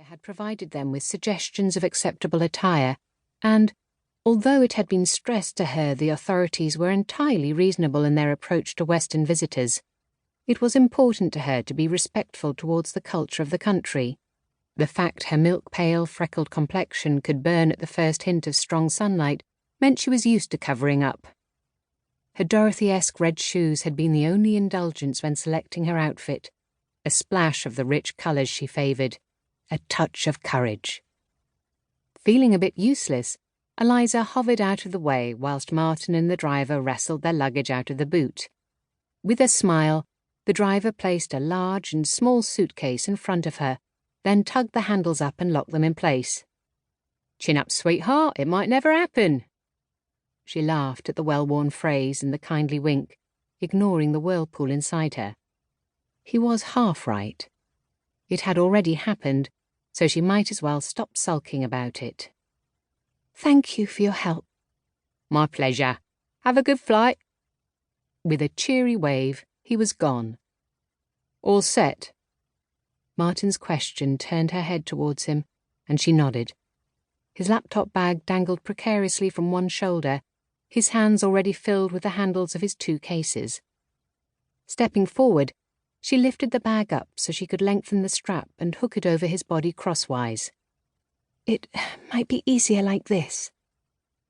had provided them with suggestions of acceptable attire, and, although it had been stressed to her the authorities were entirely reasonable in their approach to Western visitors, it was important to her to be respectful towards the culture of the country. The fact her milk-pale, freckled complexion could burn at the first hint of strong sunlight meant she was used to covering up. Her Dorothy-esque red shoes had been the only indulgence when selecting her outfit, a splash of the rich colours she favoured, a touch of courage. Feeling a bit useless, Eliza hovered out of the way whilst Martin and the driver wrestled their luggage out of the boot. With a smile, the driver placed a large and small suitcase in front of her, then tugged the handles up and locked them in place. "Chin up, sweetheart, it might never happen." She laughed at the well-worn phrase and the kindly wink, ignoring the whirlpool inside her. He was half right. It had already happened, so she might as well stop sulking about it. "Thank you for your help." "My pleasure. Have a good flight." With a cheery wave, he was gone. "All set?" Martin's question turned her head towards him, and she nodded. His laptop bag dangled precariously from one shoulder, his hands already filled with the handles of his 2 cases. Stepping forward, she lifted the bag up so she could lengthen the strap and hook it over his body crosswise. "It might be easier like this."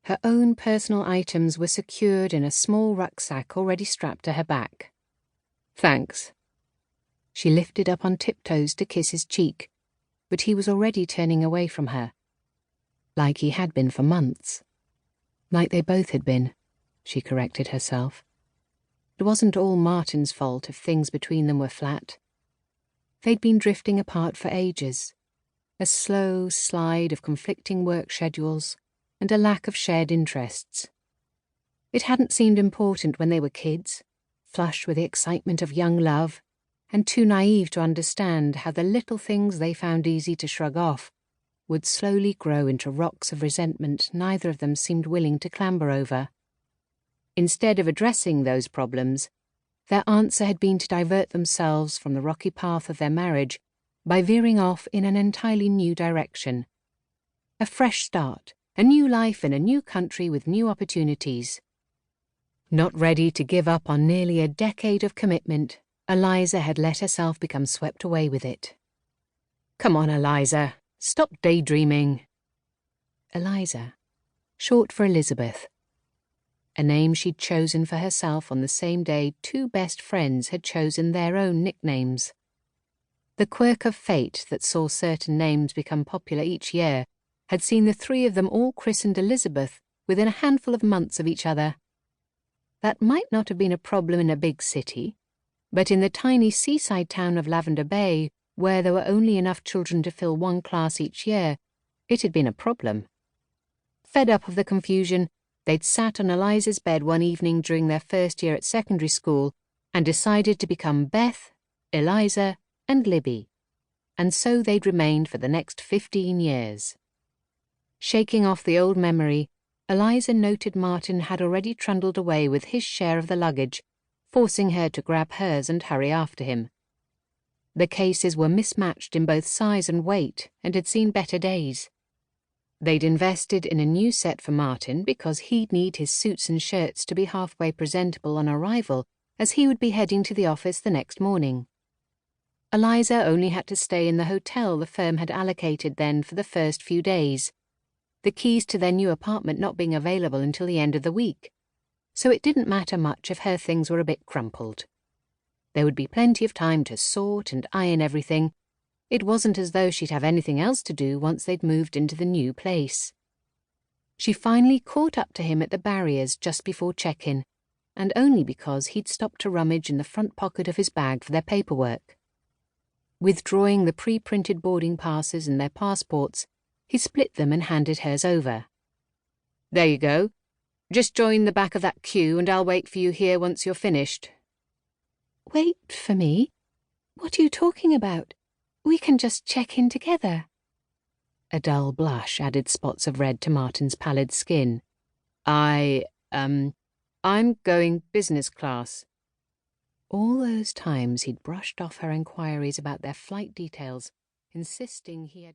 Her own personal items were secured in a small rucksack already strapped to her back. "Thanks." She lifted up on tiptoes to kiss his cheek, but he was already turning away from her. Like he had been for months. Like they both had been, she corrected herself. It wasn't all Martin's fault if things between them were flat. They'd been drifting apart for ages. A slow slide of conflicting work schedules and a lack of shared interests. It hadn't seemed important when they were kids, flush with the excitement of young love, and too naive to understand how the little things they found easy to shrug off would slowly grow into rocks of resentment neither of them seemed willing to clamber over. Instead of addressing those problems, their answer had been to divert themselves from the rocky path of their marriage by veering off in an entirely new direction. A fresh start, a new life in a new country with new opportunities. Not ready to give up on nearly a decade of commitment, Eliza had let herself become swept away with it. "Come on, Eliza. Stop daydreaming." Eliza, short for Elizabeth. A name she'd chosen for herself on the same day 2 best friends had chosen their own nicknames. The quirk of fate that saw certain names become popular each year had seen the 3 of them all christened Elizabeth within a handful of months of each other. That might not have been a problem in a big city, but in the tiny seaside town of Lavender Bay, where there were only enough children to fill 1 class each year, it had been a problem. Fed up of the confusion, they'd sat on Eliza's bed one evening during their first year at secondary school and decided to become Beth, Eliza, and Libby, and so they'd remained for the next 15 years. Shaking off the old memory, Eliza noted Martin had already trundled away with his share of the luggage, forcing her to grab hers and hurry after him. The cases were mismatched in both size and weight and had seen better days. They'd invested in a new set for Martin because he'd need his suits and shirts to be halfway presentable on arrival, as he would be heading to the office the next morning. Eliza only had to stay in the hotel the firm had allocated then for the first few days, the keys to their new apartment not being available until the end of the week, so it didn't matter much if her things were a bit crumpled. There would be plenty of time to sort and iron everything. It wasn't as though she'd have anything else to do once they'd moved into the new place. She finally caught up to him at the barriers just before check-in, and only because he'd stopped to rummage in the front pocket of his bag for their paperwork. Withdrawing the pre-printed boarding passes and their passports, he split them and handed hers over. "There you go. Just join the back of that queue and I'll wait for you here once you're finished." "Wait for me? What are you talking about? We can just check in together." A dull blush added spots of red to Martin's pallid skin. I'm going business class." All those times he'd brushed off her inquiries about their flight details, insisting he had